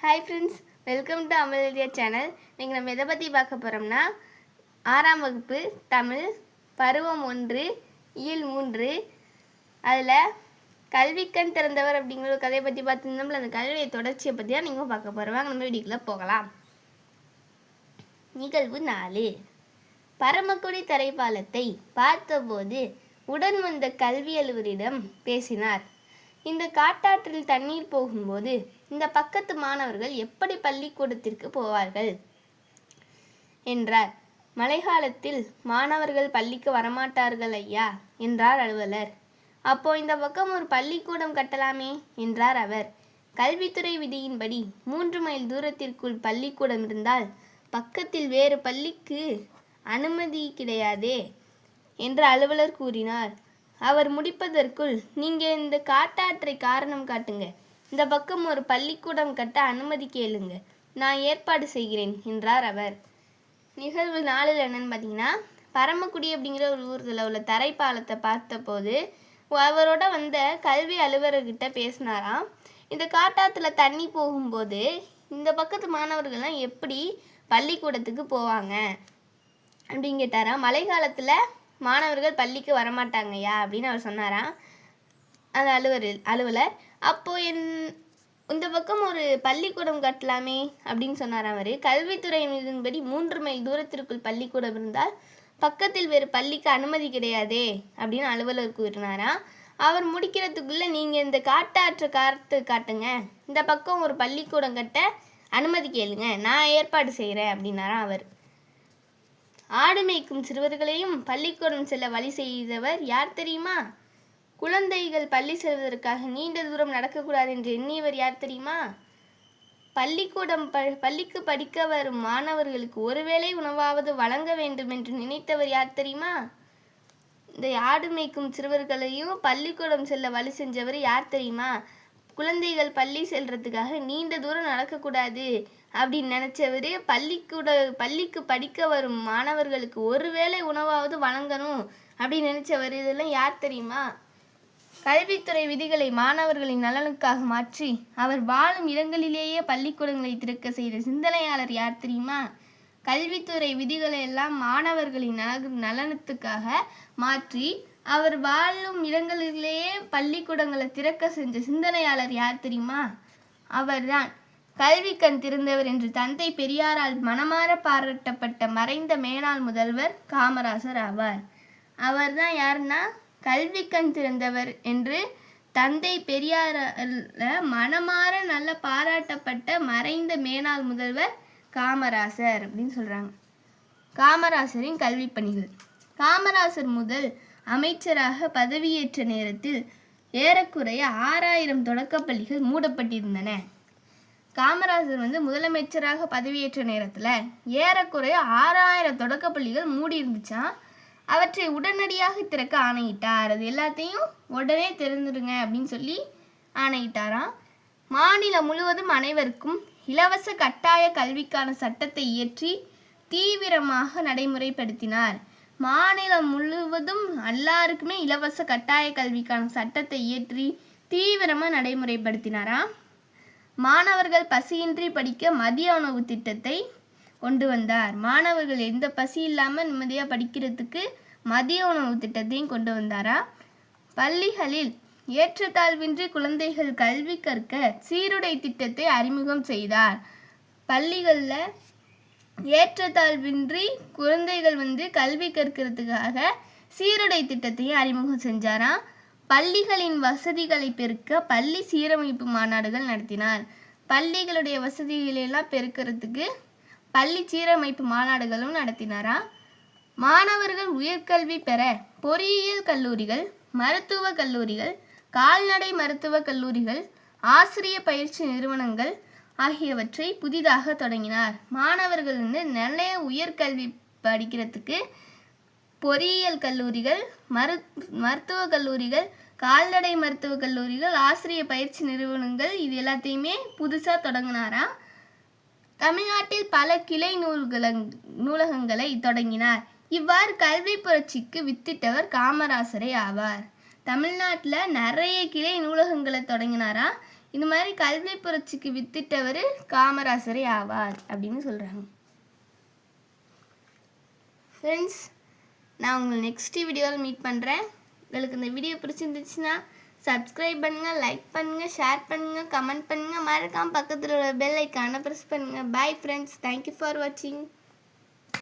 Hi friends, welcome to அமலேரியா channel. இன்றைக்கி நம்ம எதை பற்றி பார்க்க போகிறோம்னா, 6ஆம் வகுப்பு தமிழ் பருவம் 1 இயல் 3 அதில் கல்விக்கண் திறந்தவர் அப்படிங்கிற ஒரு கதையை பற்றி பார்த்துருந்தோம்ல. அந்த கல்வியை தொடர்ச்சியை பற்றி தான் நீங்கள் பார்க்க போகிறவாங்க. நம்ம வீடியோக்குள்ளே போகலாம். நிகழ்வு 4. பரமக்குடி தரைப்பாலத்தை பார்த்தபோது உடன் வந்த கல்வி அலுவலரிடம் பேசினார். இந்த காட்டாற்றில் தண்ணீர் போகும்போது இந்த பக்கத்து மாணவர்கள் எப்படி பள்ளிக்கூடத்திற்கு போவார்கள் என்றார். மழைக்காலத்தில் மாணவர்கள் பள்ளிக்கு வரமாட்டார்கள் ஐயா என்றார் அலுவலர். அப்போ இந்த பக்கம் ஒரு பள்ளிக்கூடம் கட்டலாமே என்றார் அவர். கல்வித்துறை விதியின்படி 3 மைல் தூரத்திற்குள் பள்ளிக்கூடம் இருந்தால் பக்கத்தில் வேறு பள்ளிக்கு அனுமதி கிடையாதே என்று அலுவலர் கூறினார். அவர் முடிப்பதற்குள், நீங்கள் இந்த காட்டாற்றை காரணம் காட்டுங்க, இந்த பக்கம் ஒரு பள்ளிக்கூடம் கட்ட அனுமதி கேளுங்க, நான் ஏற்பாடு செய்கிறேன் என்றார் அவர். நிகழ்வு 4 என்னன்னு பார்த்தீங்கன்னா, பரமக்குடி அப்படிங்கிற ஒரு ஊரில் உள்ள தரைப்பாலத்தை பார்த்தபோது அவரோட வந்த கல்வி அலுவலர்கிட்ட பேசினாராம். இந்த காட்டாற்றுல தண்ணி போகும்போது இந்த பக்கத்து மாணவர்கள்லாம் எப்படி பள்ளிக்கூடத்துக்கு போவாங்க அப்படின்னு கேட்டாராம். மழை காலத்தில் மாணவர்கள் பள்ளிக்கு வரமாட்டாங்கய்யா அப்படின்னு அவர் சொன்னாராம் அந்த அலுவலர். அப்போது இந்த பக்கம் ஒரு பள்ளிக்கூடம் கட்டலாமே அப்படின்னு சொன்னாராம் அவர். கல்வித்துறை மீதின்படி 3 மைல் தூரத்திற்குள் பள்ளிக்கூடம் இருந்தால் பக்கத்தில் வேறு பள்ளிக்கு அனுமதி கிடையாதே அப்படின்னு அலுவலர் கூறினாராம். அவர் முடிக்கிறதுக்குள்ளே, நீங்கள் இந்த காட்டாற்றை காட்டுங்க, இந்த பக்கம் ஒரு பள்ளிக்கூடம் கட்ட அனுமதி கேளுங்க, நான் ஏற்பாடு செய்கிறேன் அப்படின்னாராம் அவர். ஆடு மேய்க்கும் சிறுவர்களையும் பள்ளிக்கூடம் செல்ல வழி செய்தவர் யார் தெரியுமா? குழந்தைகள் பள்ளி செல்வதற்காக நீண்ட தூரம் நடக்கக்கூடாது என்று எண்ணியவர் யார் தெரியுமா? பள்ளிக்கு படிக்க வரும் மாணவர்களுக்கு ஒருவேளை உணவாவது வழங்க வேண்டும் என்று நினைத்தவர் யார் தெரியுமா? இந்த ஆடு மேய்க்கும் சிறுவர்களையும் பள்ளிக்கூடம் செல்ல வழி செஞ்சவர் யார் தெரியுமா? குழந்தைகள் பள்ளி செல்றதுக்காக நீண்ட தூரம் நடக்கக்கூடாது அப்படின்னு நினச்சவர், பள்ளிக்கு படிக்க வரும் மாணவர்களுக்கு ஒருவேளை உணவாவது வழங்கணும் அப்படின்னு நினச்சவர். இதெல்லாம் யார் தெரியுமா? கல்வித்துறை விதிகளை மாணவர்களின் நலனுக்காக மாற்றி அவர் வாழும் இடங்களிலேயே பள்ளிக்கூடங்களை திறக்க செய்த சிந்தனையாளர் யார் தெரியுமா? கல்வித்துறை விதிகளை எல்லாம் மாணவர்களின் நலனுக்காக மாற்றி அவர் வாழும் இடங்களிலேயே பள்ளிக்கூடங்களை திறக்க செஞ்ச சிந்தனையாளர் யார் தெரியுமா? அவர்தான் கல்வி கண் திறந்தவர் என்று தந்தை பெரியாரால் மனமாற பாராட்டப்பட்ட மறைந்த மேனாள் முதல்வர் காமராசர் ஆவார். அவர் தான் யாருன்னா, கல்வி கண் திறந்தவர் என்று தந்தை பெரியாரால் மனமாற நல்ல பாராட்டப்பட்ட மறைந்த மேனாள் முதல்வர் காமராசர் அப்படின்னு சொல்கிறாங்க. காமராசரின் கல்வி பணிகள். காமராசர் முதல் அமைச்சராக பதவியேற்ற நேரத்தில் ஏறக்குறைய 6000 தொடக்கப்பள்ளிகள் மூடப்பட்டிருந்தன. காமராசர் முதலமைச்சராக பதவியேற்ற நேரத்தில் ஏறக்குறைய 6000 தொடக்கப்பள்ளிகள் மூடி இருந்துச்சான். அவற்றை உடனடியாக திறக்க ஆணையிட்டார். அது எல்லாத்தையும் உடனே திறந்துடுங்க அப்படின்னு சொல்லி ஆணையிட்டாராம். மாநிலம் முழுவதும் அனைவருக்கும் இலவச கட்டாய கல்விக்கான சட்டத்தை இயற்றி தீவிரமாக நடைமுறைப்படுத்தினார். மாநிலம் முழுவதும் எல்லாருக்குமே இலவச கட்டாய கல்விக்கான சட்டத்தை இயற்றி தீவிரமாக நடைமுறைப்படுத்தினாராம். மாணவர்கள் பசியின்றி படிக்க மதிய உணவு திட்டத்தை கொண்டு வந்தார். மாணவர்கள் எந்த பசி இல்லாமல் நிம்மதியாக படிக்கிறதுக்கு மதிய உணவு திட்டத்தையும் கொண்டு வந்தாரா. பள்ளிகளில் ஏற்றத்தாழ்வின்றி குழந்தைகள் கல்வி கற்க சீருடை திட்டத்தை அறிமுகம் செய்தார். பள்ளிகளில் ஏற்றத்தாழ்வின்றி குழந்தைகள் கல்வி கற்கிறதுக்காக சீருடை திட்டத்தையும் அறிமுகம் செஞ்சாராம். பள்ளிகளின் வசதிகளை பெருக்க பள்ளி சீரமைப்பு மாநாடுகள் நடத்தினார். பள்ளிகளுடைய வசதிகளெல்லாம் பெருக்கிறதுக்கு பள்ளி சீரமைப்பு மாநாடுகளும் நடத்தினாராம். மாணவர்கள் உயர்கல்வி பெற பொறியியல் கல்லூரிகள், மருத்துவ கல்லூரிகள், கால்நடை மருத்துவ கல்லூரிகள், ஆசிரிய பயிற்சி நிறுவனங்கள் ஆகியவற்றை புதிதாக தொடங்கினார். மாணவர்கள் நிறைய உயர்கல்வி படிக்கிறதுக்கு பொறியியல் கல்லூரிகள், மருத்துவ கல்லூரிகள், கால்நடை மருத்துவ கல்லூரிகள், ஆசிரிய பயிற்சி நிறுவனங்கள் இது எல்லாத்தையுமே புதுசாக தொடங்கினாராம். தமிழ்நாட்டில் பல கிளை நூலகங்களை தொடங்கினார். இவ்வாறு கல்வி புரட்சிக்கு வித்திட்டவர் காமராசரே ஆவார். தமிழ்நாட்டில் நிறைய கிளை நூலகங்களை தொடங்கினாராம். இந்த மாதிரி கல்வி புரட்சிக்கு வித்திட்டவர் காமராசரே ஆவார் அப்படின்னு சொல்கிறாங்க. ஃப்ரெண்ட்ஸ், நான் உங்களை நெக்ஸ்ட் வீடியோவில் மீட் பண்ணுறேன். உங்களுக்கு இந்த வீடியோ பிடிச்சிருந்துச்சுன்னா சப்ஸ்கிரைப் பண்ணுங்கள், லைக் பண்ணுங்கள், ஷேர் பண்ணுங்கள், கமெண்ட் பண்ணுங்கள், மறக்காமல் பக்கத்தில் உள்ள பெல் ஐக்கானை ப்ரெஸ் பண்ணுங்கள். பாய் ஃப்ரெண்ட்ஸ், தேங்க்யூ ஃபார் வாட்சிங்.